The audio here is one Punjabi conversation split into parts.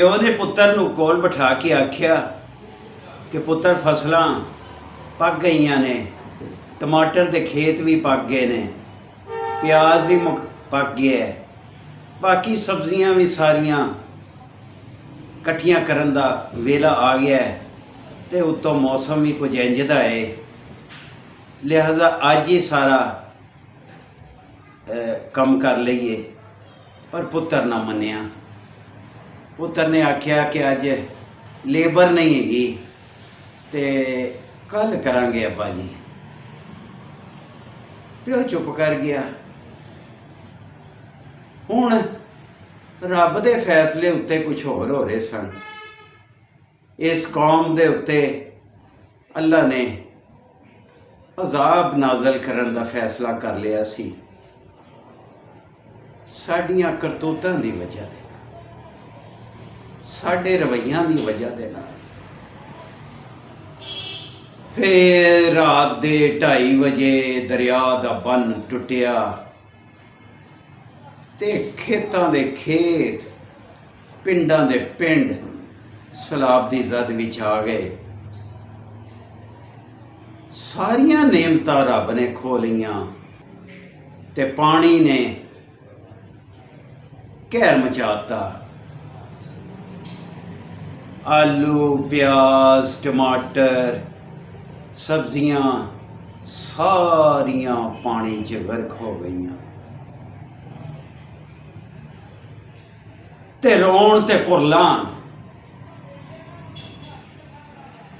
ਪਿਓ ਨੇ ਪੁੱਤਰ ਨੂੰ ਕੋਲ ਬਿਠਾ ਕੇ ਆਖਿਆ ਕਿ ਪੁੱਤਰ ਫਸਲਾਂ ਪੱਕ ਗਈਆਂ ਨੇ, ਟਮਾਟਰ ਦੇ ਖੇਤ ਵੀ ਪੱਕ ਗਏ ਨੇ, ਪਿਆਜ਼ ਵੀ ਪੱਕ ਗਿਆ ਹੈ, ਬਾਕੀ ਸਬਜ਼ੀਆਂ ਵੀ ਸਾਰੀਆਂ ਇਕੱਠੀਆਂ ਕਰਨ ਦਾ ਵੇਲਾ ਆ ਗਿਆ ਹੈ ਅਤੇ ਉੱਤੋਂ ਮੌਸਮ ਵੀ ਕੁਝ ਇੰਝ ਦਾ ਹੈ, ਲਿਹਾਜ਼ਾ ਅੱਜ ਹੀ ਸਾਰਾ ਕੰਮ ਕਰ ਲਈਏ। ਪਰ ਪੁੱਤਰ ਨਾ ਮੰਨਿਆ। ਪੁੱਤਰ ਨੇ ਆਖਿਆ ਕਿ ਅੱਜ ਲੇਬਰ ਨਹੀਂ ਹੈਗੀ ਅਤੇ ਕੱਲ੍ਹ ਕਰਾਂਗੇ ਅੱਬਾ ਜੀ। ਪਿਓ ਚੁੱਪ ਕਰ ਗਿਆ। ਹੁਣ ਰੱਬ ਦੇ ਫੈਸਲੇ ਉੱਤੇ ਕੁਝ ਹੋਰ ਹੋ ਰਹੇ ਸਨ। ਇਸ ਕੌਮ ਦੇ ਉੱਤੇ ਅੱਲਾ ਨੇ ਅਜ਼ਾਬ ਨਾਜ਼ਲ ਕਰਨ ਦਾ ਫੈਸਲਾ ਕਰ ਲਿਆ ਸੀ, ਸਾਡੀਆਂ ਕਰਤੂਤਾਂ ਦੀ ਵਜ੍ਹਾ ਦੇ ਨਾਲ, ਸਾਡੇ ਰਵੱਈਆਂ ਦੀ ਵਜ੍ਹਾ ਦੇ ਨਾਲ। ਫਿਰ ਰਾਤ ਦੇ 2:30 ਵਜੇ ਦਰਿਆ ਦਾ ਬੰਨ੍ਹ ਟੁੱਟਿਆ ਅਤੇ ਖੇਤਾਂ ਦੇ ਖੇਤ, ਪਿੰਡਾਂ ਦੇ ਪਿੰਡ ਸੈਲਾਬ ਦੀ ਜ਼ਦ ਵਿੱਚ ਆ ਗਏ। ਸਾਰੀਆਂ ਨੇਮਤਾਂ ਰੱਬ ਨੇ ਖੋਹ ਲਈਆਂ ਅਤੇ ਪਾਣੀ ਨੇ ਕਹਿਰ ਮਚਾਤਾ। ਆਲੂ, ਪਿਆਜ਼, ਟਮਾਟਰ, ਸਬਜ਼ੀਆਂ ਸਾਰੀਆਂ ਪਾਣੀ 'ਚ ਗਰਕ ਹੋ ਗਈਆਂ ਤੇ ਰੋਣ ਤੇ ਕੁਰਲਾਨ।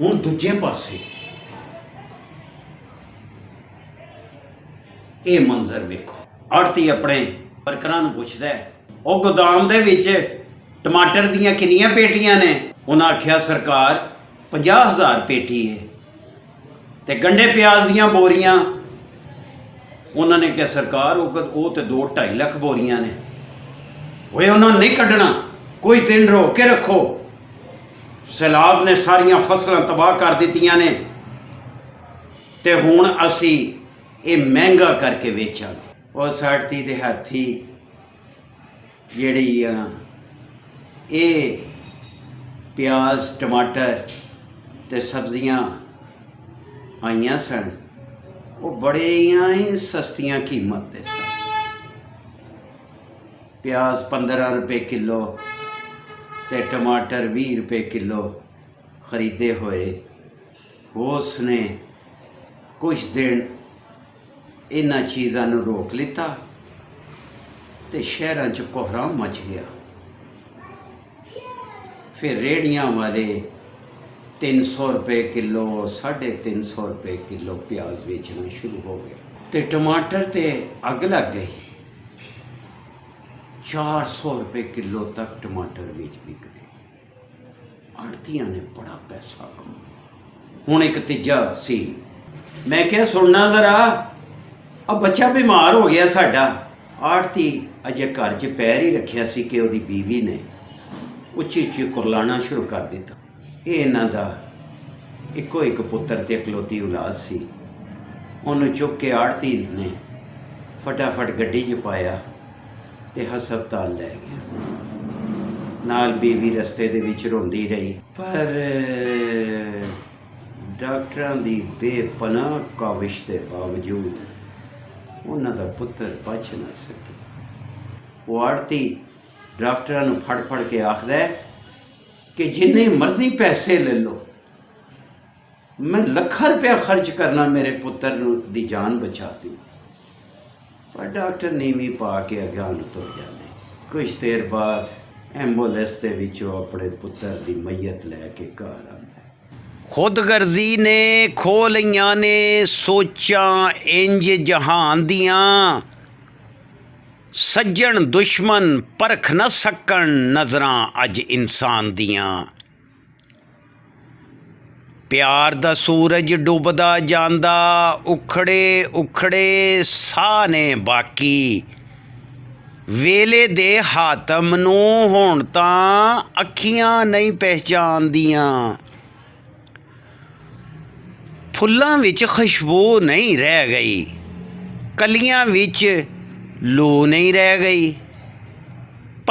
ਹੁਣ ਦੂਜੇ ਪਾਸੇ ਇਹ ਮੰਜ਼ਰ ਵੇਖੋ। ਆੜਤੀ ਆਪਣੇ ਵਰਕਰਾਂ ਨੂੰ ਪੁੱਛਦਾ ਹੈ, ਉਹ ਗੋਦਾਮ ਦੇ ਵਿੱਚ ਟਮਾਟਰ ਦੀਆਂ ਕਿੰਨੀਆਂ ਪੇਟੀਆਂ ਨੇ? ਉਹਨਾਂ ਆਖਿਆ ਸਰਕਾਰ 50,000 ਪੇਟੀ ਹੈ। ਤੇ ਗੰਢੇ ਪਿਆਜ਼ ਦੀਆਂ ਬੋਰੀਆਂ? ਉਹਨਾਂ ਨੇ ਕਿਹਾ ਸਰਕਾਰ ਉਹ ਤੇ 2-2.5 ਲੱਖ ਬੋਰੀਆਂ ਨੇ। ਓਏ ਉਹਨਾਂ ਨਹੀਂ ਕੱਢਣਾ, ਕੋਈ ਦਿਨ ਰੋਕ ਕੇ ਰੱਖੋ, ਸੈਲਾਬ ਨੇ ਸਾਰੀਆਂ ਫਸਲਾਂ ਤਬਾਹ ਕਰ ਦਿੱਤੀਆਂ ਨੇ ਤੇ ਹੁਣ ਅਸੀਂ ਇਹ ਮਹਿੰਗਾ ਕਰਕੇ ਵੇਚਾਂਗੇ। ਉਹ ਸਾੜਤੀ ਦੇ ਹਾਥੀ ਜਿਹੜੀ ਆ ਇਹ ਪਿਆਜ਼, ਟਮਾਟਰ ਤੇ ਸਬਜ਼ੀਆਂ ਆਈਆਂ ਸਨ, ਉਹ ਬੜੀਆਂ ਹੀ ਸਸਤੀਆਂ ਕੀਮਤ 'ਤੇ ਸਨ। ਪਿਆਜ਼ 15 ਰੁਪਏ ਕਿਲੋ ਅਤੇ ਟਮਾਟਰ 20 ਰੁਪਏ ਕਿਲੋ ਖਰੀਦੇ ਹੋਏ। ਉਸ ਨੇ ਕੁਝ ਦਿਨ ਇਹਨਾਂ ਚੀਜ਼ਾਂ ਨੂੰ ਰੋਕ ਲਿੱਤਾ ਅਤੇ ਸ਼ਹਿਰਾਂ 'ਚ ਕੋਹਰਾਮ ਮਚ ਗਿਆ। ਫਿਰ ਰੇਹੜੀਆਂ ਵਾਲੇ 300 ਰੁਪਏ ਕਿਲੋ, 350 ਰੁਪਏ ਕਿਲੋ ਪਿਆਜ਼ ਵੇਚਣਾ ਸ਼ੁਰੂ ਹੋ ਗਏ ਅਤੇ ਟਮਾਟਰ 'ਤੇ ਅੱਗ ਲੱਗ ਗਈ। 400 ਰੁਪਏ ਕਿਲੋ ਤੱਕ ਟਮਾਟਰ ਵਿਕਦੇ। ਆੜ੍ਹਤੀਆਂ ਨੇ ਬੜਾ ਪੈਸਾ ਕਮਾਇਆ। ਹੁਣ ਇੱਕ ਤੀਜਾ ਸੀ। ਮੈਂ ਕਿਹਾ ਸੁਣਨਾ ਜ਼ਰਾ, ਆ ਬੱਚਾ ਬਿਮਾਰ ਹੋ ਗਿਆ ਸਾਡਾ। ਆੜ੍ਹਤੀ ਅਜੇ ਘਰ 'ਚ ਪੈਰ ਹੀ ਰੱਖਿਆ ਸੀ ਕਿ ਉਹਦੀ ਬੀਵੀ ਨੇ ਉੱਚੀ ਉੱਚੀ ਕੁਰਲਾਣਾ ਸ਼ੁਰੂ ਕਰ ਦਿੱਤਾ। ਇਹ ਇਹਨਾਂ ਦਾ ਇੱਕੋ ਇੱਕ ਪੁੱਤਰ ਤੇ ਇਕਲੌਤੀ ਔਲਾਦ ਸੀ। ਉਹਨੂੰ ਚੁੱਕ ਕੇ ਆੜ੍ਹਤੀ ਨੇ ਫਟਾਫਟ ਗੱਡੀ 'ਚ ਪਾਇਆ ਤੇ ਹਸਪਤਾਲ ਲੈ ਗਿਆ। ਨਾਲ ਬੀਵੀ ਰਸਤੇ ਦੇ ਵਿੱਚ ਰੋਂਦੀ ਰਹੀ, ਪਰ ਡਾਕਟਰਾਂ ਦੀ ਬੇਪਨਾਹ ਕਾਵਿਸ਼ ਦੇ ਬਾਵਜੂਦ ਉਹਨਾਂ ਦਾ ਪੁੱਤਰ ਬਚ ਨਾ ਸਕੇ। ਉਹ ਆੜ੍ਹਤੀ ਡਾਕਟਰਾਂ ਨੂੰ ਫੜ ਫੜ ਕੇ ਆਖਦਾ ਕਿ ਜਿੰਨੇ ਮਰਜ਼ੀ ਪੈਸੇ ਲੈ ਲਓ, ਮੈਂ ਲੱਖਾਂ ਰੁਪਇਆ ਖਰਚ ਕਰਨਾ ਮੇਰੇ ਪੁੱਤਰ ਨੂੰ ਦੀ ਜਾਨ ਬਚਾ ਦਿਓ। ਪਰ ਡਾਕਟਰ ਨੀਵੀਂ ਪਾ ਕੇ ਅਗਾਂਹ ਨੂੰ ਤੁਰ ਜਾਂਦੇ। ਕੁਝ ਦੇਰ ਬਾਅਦ ਐਂਬੂਲੈਂਸ ਦੇ ਵਿੱਚੋਂ ਆਪਣੇ ਪੁੱਤਰ ਦੀ ਮਈਅਤ ਲੈ ਕੇ ਘਰ ਆਉਂਦਾ। ਖੁਦਗਰਜ਼ੀ ਨੇ ਖੋਹ ਲਈਆਂ ਨੇ ਸੋਚਾਂ ਇੰਜ ਜਹਾਨ ਦੀਆਂ, ਸੱਜਣ ਦੁਸ਼ਮਣ ਪਰਖ ਨਾ ਸਕਣ ਨਜ਼ਰਾਂ ਅੱਜ ਇਨਸਾਨ ਦੀਆਂ। ਪਿਆਰ ਦਾ ਸੂਰਜ ਡੁੱਬਦਾ ਜਾਂਦਾ, ਉਖੜੇ ਉਖੜੇ ਸਾਹ ਨੇ ਬਾਕੀ। ਵੇਲੇ ਦੇ ਹਾਤਮ ਨੂੰ ਹੁਣ ਤਾਂ ਅੱਖੀਆਂ ਨਹੀਂ ਪਹਿਚਾਨਦੀਆਂ। ਫੁੱਲਾਂ ਵਿੱਚ ਖੁਸ਼ਬੂ ਨਹੀਂ ਰਹਿ ਗਈ, ਕਲੀਆਂ ਵਿੱਚ ਲੂ ਨਹੀਂ ਰਹਿ ਗਈ,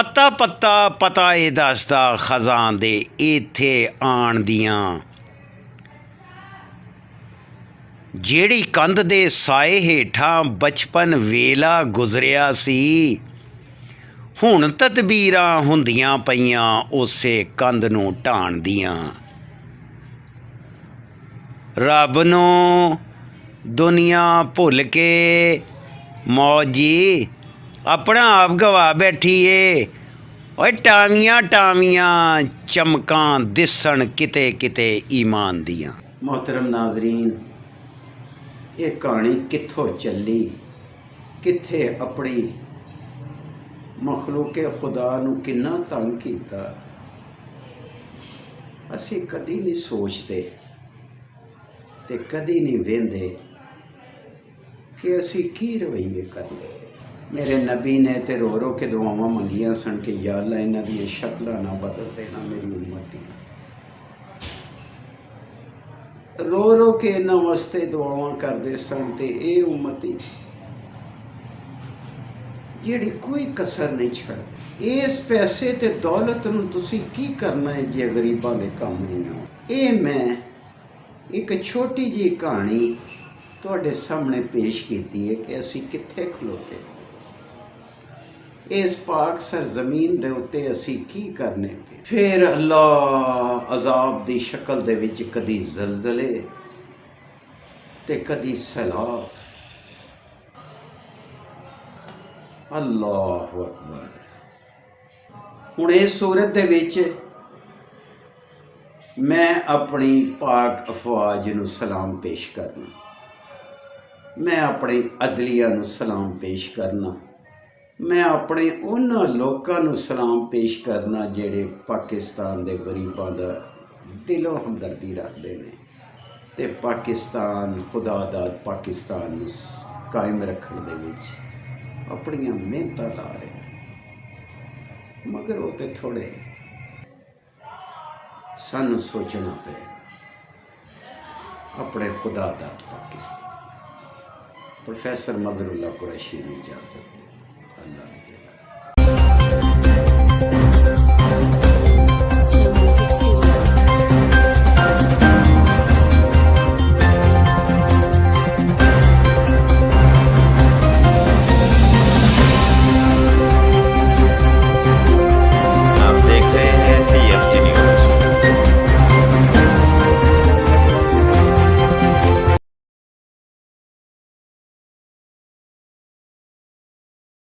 ਪੱਤਾ ਪੱਤਾ ਪਤਾ ਇਹ ਦੱਸਦਾ ਖਜ਼ਾਂ ਦੇ ਇੱਥੇ ਆਣ ਦੀਆਂ। ਜਿਹੜੀ ਕੰਧ ਦੇ ਸਾਏ ਹੇਠਾਂ ਬਚਪਨ ਵੇਲਾ ਗੁਜ਼ਰਿਆ ਸੀ, ਹੁਣ ਤਦਬੀਰਾਂ ਹੁੰਦੀਆਂ ਪਈਆਂ ਉਸੇ ਕੰਧ ਨੂੰ ਢਾਣ ਦੀਆਂ। ਰੱਬ ਨੂੰ ਦੁਨੀਆ ਭੁੱਲ ਕੇ ਮੌਜ ਜੀ ਆਪਣਾ ਆਪ ਗਵਾ ਬੈਠੀ ਏ। ਓਏ ਟਾਵੀਆਂ ਟਾਵੀਆਂ ਚਮਕਾਂ ਦਿਸਣ ਕਿਤੇ ਕਿਤੇ ਈਮਾਨ ਦੀਆਂ। मोहतरम नाजरीन, ये कहानी कित्थों चली, कित्थे अपनी मखलूके खुदा नूं किन्ना तंग कीता, असी कदी नहीं सोचते ते कदी नहीं वेंदे कि असी की रवैये करने। मेरे नबी ने ते रो रो के दुआवां मंगियां सन कि या अल्लाह इन्हां दी शक्लां ना बदल देना मेरी उम्मत दी। रो रो के इन्हां वास्ते दुआवां करदे सन ते ये उम्मती ਜਿਹੜੀ ਕੋਈ ਕਸਰ ਨਹੀਂ ਛੱਡਦੀ। ਇਸ ਪੈਸੇ ਤੇ ਦੌਲਤ ਨੂੰ ਤੁਸੀਂ ਕੀ ਕਰਨਾ ਹੈ ਜੇ ਗਰੀਬਾਂ ਦੇ ਕੰਮ ਨਹੀਂ ਆਉ। ਇਹ ਮੈਂ ਇੱਕ ਛੋਟੀ ਜਿਹੀ ਕਹਾਣੀ ਤੁਹਾਡੇ ਸਾਹਮਣੇ ਪੇਸ਼ ਕੀਤੀ ਹੈ ਕਿ ਅਸੀਂ ਕਿੱਥੇ ਖਲੋਤੇ, ਇਸ ਪਾਕ ਸਰਜ਼ਮੀਨ ਦੇ ਉੱਤੇ ਅਸੀਂ ਕੀ ਕਰਨੇ ਪਏ। ਫਿਰ ਅੱਲਾਹ ਅਜ਼ਾਬ ਦੀ ਸ਼ਕਲ ਦੇ ਵਿੱਚ ਕਦੀ ਜ਼ਲਜ਼ਲੇ ਤੇ ਕਦੀ ਸੈਲਾਬ। ਅੱਲਾਹੁ ਅਕਬਰ। ਹੁਣ ਇਸ ਸੂਰਤ ਦੇ ਵਿੱਚ ਮੈਂ ਆਪਣੀ ਪਾਕ ਅਫਵਾਜ ਨੂੰ ਸਲਾਮ ਪੇਸ਼ ਕਰਨਾ, ਮੈਂ ਆਪਣੇ ਅਦਲੀਆ ਨੂੰ ਸਲਾਮ ਪੇਸ਼ ਕਰਨਾ, ਮੈਂ ਆਪਣੇ ਉਹਨਾਂ ਲੋਕਾਂ ਨੂੰ ਸਲਾਮ ਪੇਸ਼ ਕਰਨਾ ਜਿਹੜੇ ਪਾਕਿਸਤਾਨ ਦੇ ਗਰੀਬਾਂ ਦਾ ਦਿਲੋਂ ਹਮਦਰਦੀ ਰੱਖਦੇ ਨੇ ਤੇ ਪਾਕਿਸਤਾਨ ਖੁਦਾ ਦਾ ਪਾਕਿਸਤਾਨ ਨੂੰ ਕਾਇਮ ਰੱਖਣ ਦੇ ਵਿੱਚ ਆਪਣੀਆਂ ਮਿਹਨਤਾਂ ਲਾ ਰਹੇ, ਮਗਰ ਉਹ ਤੇ ਥੋੜ੍ਹੇ। ਸਾਨੂੰ ਸੋਚਣਾ ਪਏਗਾ ਆਪਣੇ ਖੁਦਾ ਦਾ ਪਾਕਿਸਤਾਨ। ਪ੍ਰੋਫੈਸਰ ਮਜ਼ਹਰੁੱਲਾ ਕੁਰੈਸ਼ੀ ਨੂੰ ਇਜਾਜ਼ਤ ਦਿਓ।